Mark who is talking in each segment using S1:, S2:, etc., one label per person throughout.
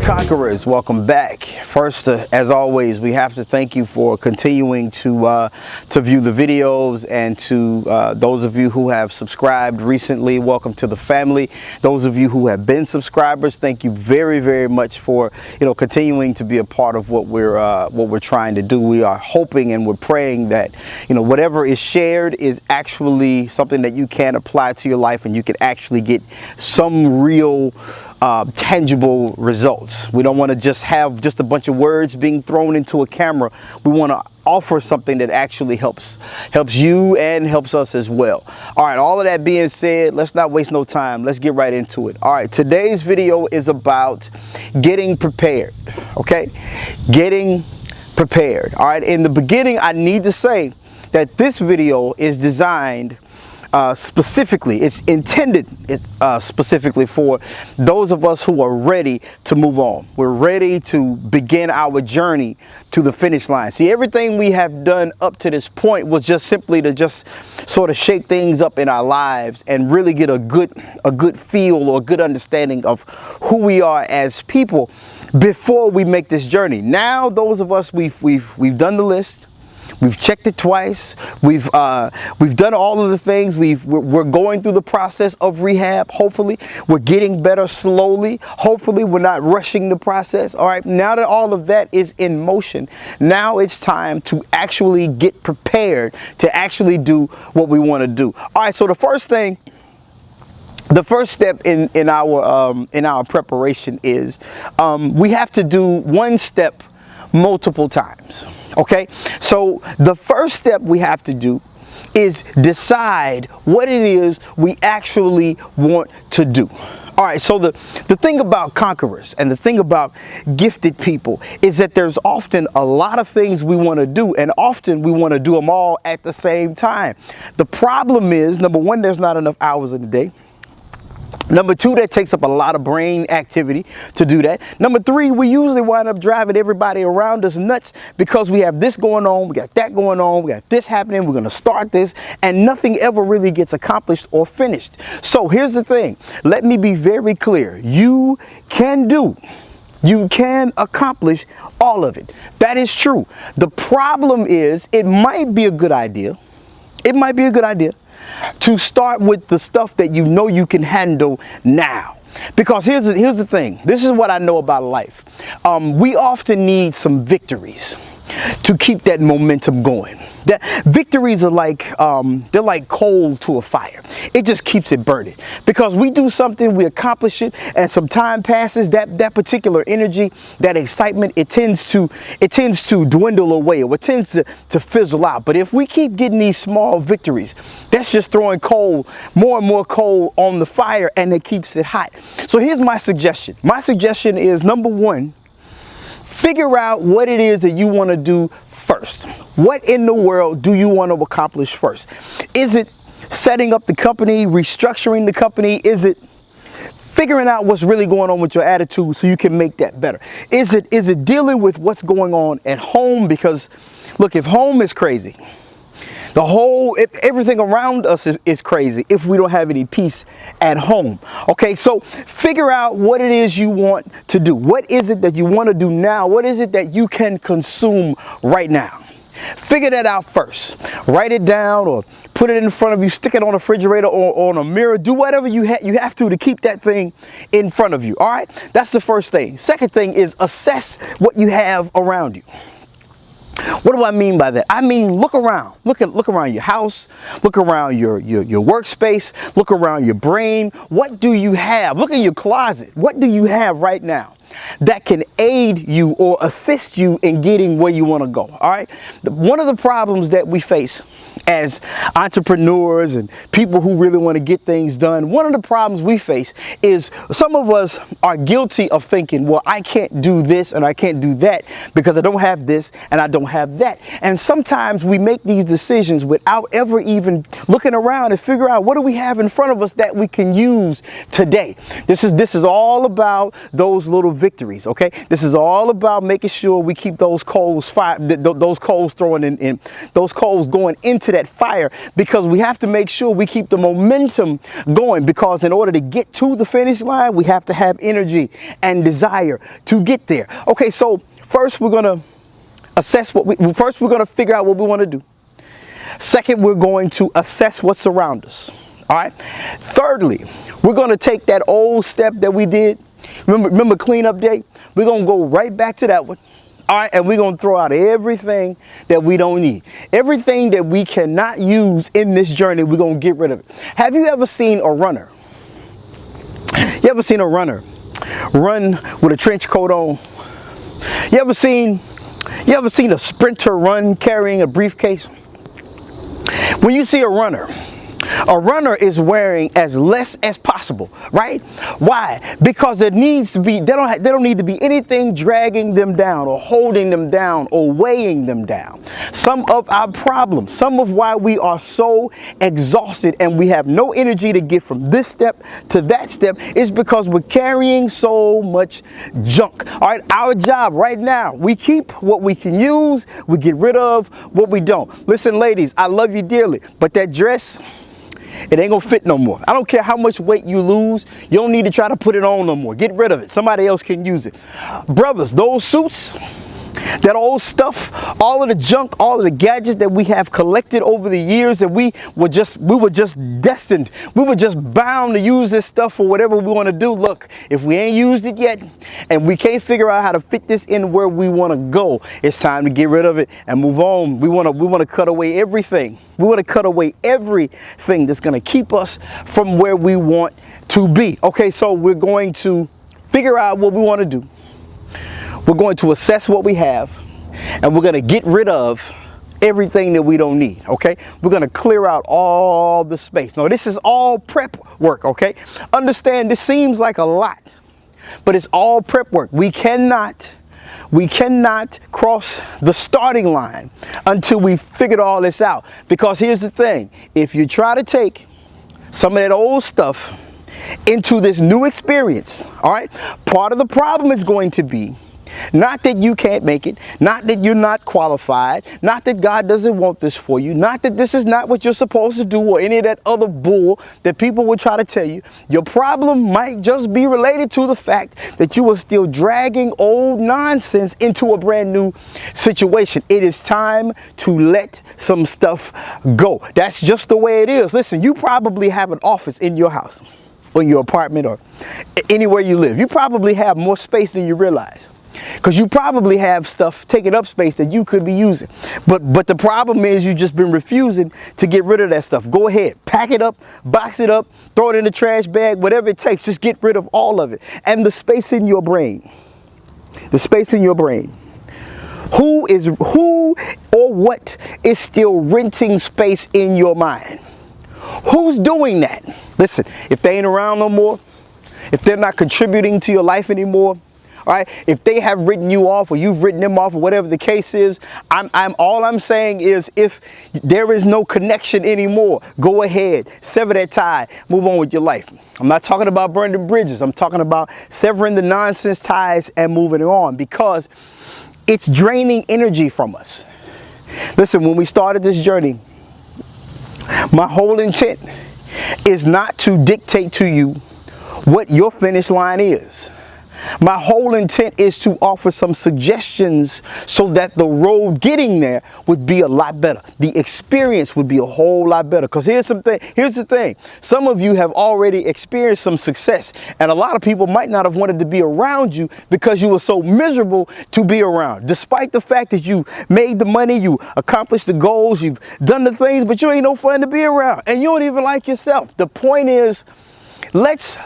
S1: Conquerors, welcome back. First, as always, we have to thank you for continuing to view the videos, and to those of you who have subscribed recently, welcome to the family. Those of you who have been subscribers, thank you very, very much for continuing to be a part of what we're trying to do. We are hoping and we're praying that whatever is shared is actually something that you can apply to your life, and you can actually get some real tangible results. We don't want to just have just a bunch of words being thrown into a camera. We want to offer something that actually helps you and helps us as well. All right, all of that being said, let's not waste no time. Let's get right into it. All right, today's video is about getting prepared. Okay, getting prepared. All right, in the beginning, I need to say that this video is designed specifically, it's intended specifically for those of us who are ready to move on. We're ready to begin our journey to the finish line. See, everything we have done up to this point was just simply to just sort of shake things up in our lives and really get a good feel or a good understanding of who we are as people before we make this journey. Now, those of us, we've done the list. We've checked it twice. We've done all of the things. We're going through the process of rehab. Hopefully, we're getting better slowly. Hopefully, we're not rushing the process. All right. Now that all of that is in motion, now it's time to actually get prepared to actually do what we want to do. All right. So the first step in our preparation is we have to do one step multiple times. Okay, so the first step we have to do is decide what it is we actually want to do. All right, so the thing about conquerors and the thing about gifted people is that there's often a lot of things we want to do, and often we want to do them all at the same time. The problem is, number one, there's not enough hours in the day. Number two, that takes up a lot of brain activity to do that. Number three, we usually wind up driving everybody around us nuts because we have this going on, we got that going on, we got this happening, we're going to start this, and nothing ever really gets accomplished or finished. So here's the thing. Let me be very clear. You can accomplish all of it. That is true. The problem is, it might be a good idea. It might be a good idea to start with the stuff that you know you can handle now. Because here's the thing. This is what I know about life. We often need some victories to keep that momentum going. That victories are like they're like coal to a fire. It just keeps it burning. Because we do something, we accomplish it, and some time passes, that particular energy, that excitement, it tends to dwindle away, or it tends to fizzle out. But if we keep getting these small victories, that's just throwing more and more coal on the fire, and it keeps it hot. So here's my suggestion. My suggestion is, number one, figure out what it is that you want to do first. What in the world do you want to accomplish first? Is it setting up the company, restructuring the company? Is it figuring out what's really going on with your attitude so you can make that better? Is it dealing with what's going on at home? Because look, if home is crazy, everything around us is crazy if we don't have any peace at home. Okay, so figure out what it is you want to do. What is it that you want to do now? What is it that you can consume right now? Figure that out first. Write it down, or put it in front of you, stick it on a refrigerator or on a mirror. Do whatever you have to keep that thing in front of you. All right, that's the first thing. Second thing is assess what you have around you. What do I mean by that? I mean, look around. Look around your house. Look around your workspace. Look around your brain. What do you have? Look in your closet. What do you have right now that can aid you or assist you in getting where you want to go? All right. One of the problems that we face as entrepreneurs and people who really want to get things done, one of the problems we face is some of us are guilty of thinking, well, I can't do this and I can't do that because I don't have this and I don't have that. And sometimes we make these decisions without ever even looking around and figure out what do we have in front of us that we can use today. This is all about those little victories, okay? This is all about making sure we keep those coals those coals those coals going into that fire, because we have to make sure we keep the momentum going, because in order to get to the finish line, we have to have energy and desire to get there. Okay, so first we're going to assess we're going to figure out what we want to do. Second, we're going to assess what's around us. All right. Thirdly, we're going to take that old step that we did. Remember cleanup day? We're going to go right back to that one. All right, and we're going to throw out everything that we don't need. Everything that we cannot use in this journey, we're going to get rid of it. Have you ever seen a runner? You ever seen a runner run with a trench coat on? You ever seen a sprinter run carrying a briefcase? When you see a runner is wearing as less as possible, right? Why? Because there needs to be, they don't need to be anything dragging them down or holding them down or weighing them down. Some of our problems, some of why we are so exhausted and we have no energy to get from this step to that step is because we're carrying so much junk. All right, our job right now, we keep what we can use, we get rid of what we don't. Listen, ladies, I love you dearly, but that dress, it ain't gonna fit no more. I don't care how much weight you lose. You don't need to try to put it on no more. Get rid of it. Somebody else can use it. Brothers, those suits, that old stuff, all of the junk, all of the gadgets that we have collected over the years, that we were just destined, we were just bound to use this stuff for whatever we want to do. Look, if we ain't used it yet and we can't figure out how to fit this in where we want to go, it's time to get rid of it and move on. We want to cut away everything. We want to cut away everything that's going to keep us from where we want to be. Okay, so we're going to figure out what we want to do. We're going to assess what we have, and we're going to get rid of everything that we don't need, okay? We're going to clear out all the space. Now, this is all prep work, okay? Understand, this seems like a lot, but it's all prep work. We cannot cross the starting line until we figured all this out. Because here's the thing, if you try to take some of that old stuff into this new experience, all right, part of the problem is going to be not that you can't make it, not that you're not qualified, not that God doesn't want this for you, not that this is not what you're supposed to do or any of that other bull that people will try to tell you. Your problem might just be related to the fact that you are still dragging old nonsense into a brand new situation. It is time to let some stuff go. That's just the way it is. Listen, you probably have an office in your house or in your apartment or anywhere you live. You probably have more space than you realize, because you probably have stuff taking up space that you could be using. But the problem is you've just been refusing to get rid of that stuff. Go ahead, pack it up, box it up, throw it in the trash bag, whatever it takes. Just get rid of all of it. And the space in your brain, the space in your brain, who or what is still renting space in your mind? Who's doing that? Listen, if they ain't around no more, if they're not contributing to your life anymore, all right, if they have written you off or you've written them off or whatever the case is, all I'm saying is, if there is no connection anymore, go ahead, sever that tie, move on with your life. I'm not talking about burning bridges. I'm talking about severing the nonsense ties and moving on, because it's draining energy from us. Listen, when we started this journey, my whole intent is not to dictate to you what your finish line is. My whole intent is to offer some suggestions so that the road getting there would be a lot better. The experience would be a whole lot better. Because here's the thing. Some of you have already experienced some success, and a lot of people might not have wanted to be around you because you were so miserable to be around. Despite the fact that you made the money, you accomplished the goals, you've done the things, but you ain't no fun to be around, and you don't even like yourself. The point is, let's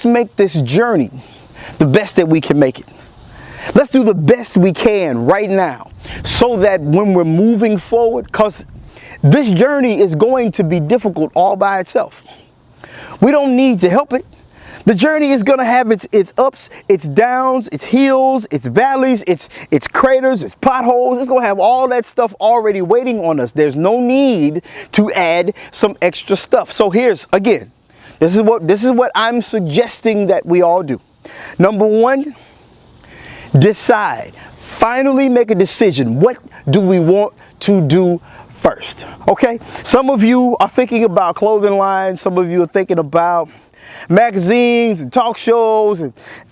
S1: make this journey the best that we can make it. Let's do the best we can right now, so that when we're moving forward, because This journey is going to be difficult all by itself. We don't need to help it. The journey is going to have its ups, its downs, its hills, its valleys, its craters, its potholes. It's going to have all that stuff already waiting on us. There's no need to add some extra stuff. So here's, again, this is what I'm suggesting that we all do. Number one, decide. Finally make a decision. What do we want to do first? Okay? Some of you are thinking about clothing lines. Some of you are thinking about magazines and talk shows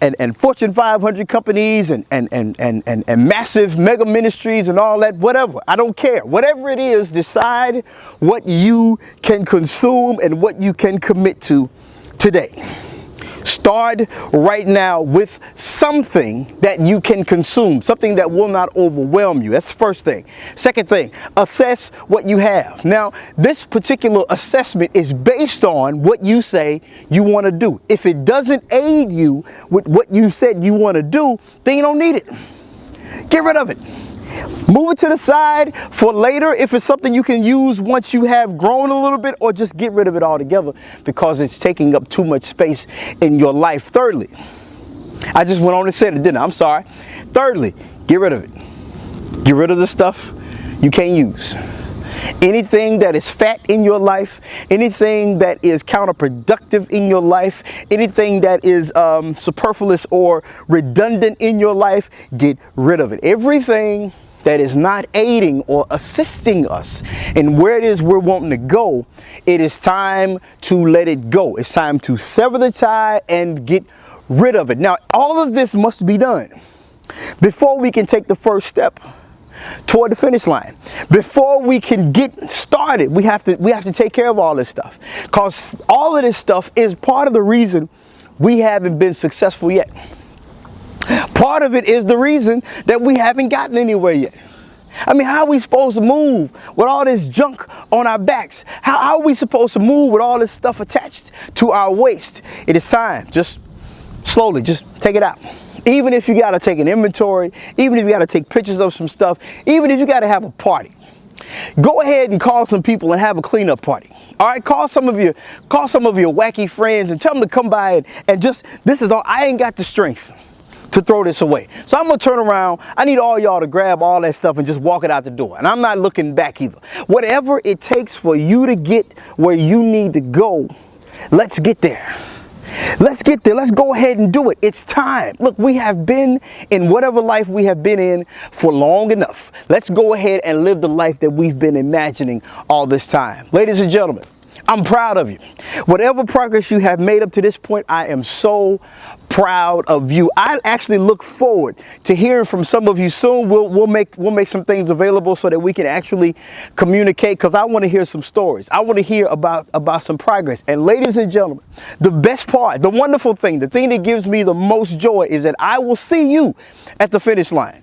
S1: and Fortune 500 companies and massive mega ministries and all that, whatever. I don't care. Whatever it is, decide what you can consume and what you can commit to today. Start right now with something that you can consume, something that will not overwhelm you. That's the first thing. Second thing, assess what you have. Now, this particular assessment is based on what you say you want to do. If it doesn't aid you with what you said you want to do, then you don't need it. Get rid of it. Move it to the side for later if it's something you can use once you have grown a little bit, or just get rid of it altogether because it's taking up too much space in your life. Thirdly, I just went on and said it, didn't I? I'm sorry. Thirdly, get rid of it. Get rid of the stuff you can't use. Anything that is fat in your life, anything that is counterproductive in your life, anything that is superfluous or redundant in your life, get rid of it. Everything that is not aiding or assisting us in where it is we're wanting to go, it is time to let it go. It's time to sever the tie and get rid of it. Now, all of this must be done before we can take the first step toward the finish line. Before we can get started, we have to take care of all this stuff, because all of this stuff is part of the reason we haven't been successful yet. Part of it is the reason that we haven't gotten anywhere yet. I mean, how are we supposed to move with all this junk on our backs? How are we supposed to move with all this stuff attached to our waist? It is time. Just slowly, just take it out. Even if you got to take an inventory, even if you got to take pictures of some stuff, even if you got to have a party, go ahead and call some people and have a cleanup party. All right, call some of your wacky friends and tell them to come by and just, this is all, I ain't got the strength to throw this away. So I'm going to turn around. I need all y'all to grab all that stuff and just walk it out the door. And I'm not looking back either. Whatever it takes for you to get where you need to go, let's get there. Let's get there. Let's go ahead and do it. It's time. Look, we have been in whatever life we have been in for long enough. Let's go ahead and live the life that we've been imagining all this time. Ladies and gentlemen, I'm proud of you. Whatever progress you have made up to this point, I am so proud of you. I actually look forward to hearing from some of you soon. We'll make some things available so that we can actually communicate, because I want to hear some stories. I want to hear about some progress. And ladies and gentlemen, the best part, the wonderful thing, the thing that gives me the most joy is that I will see you at the finish line.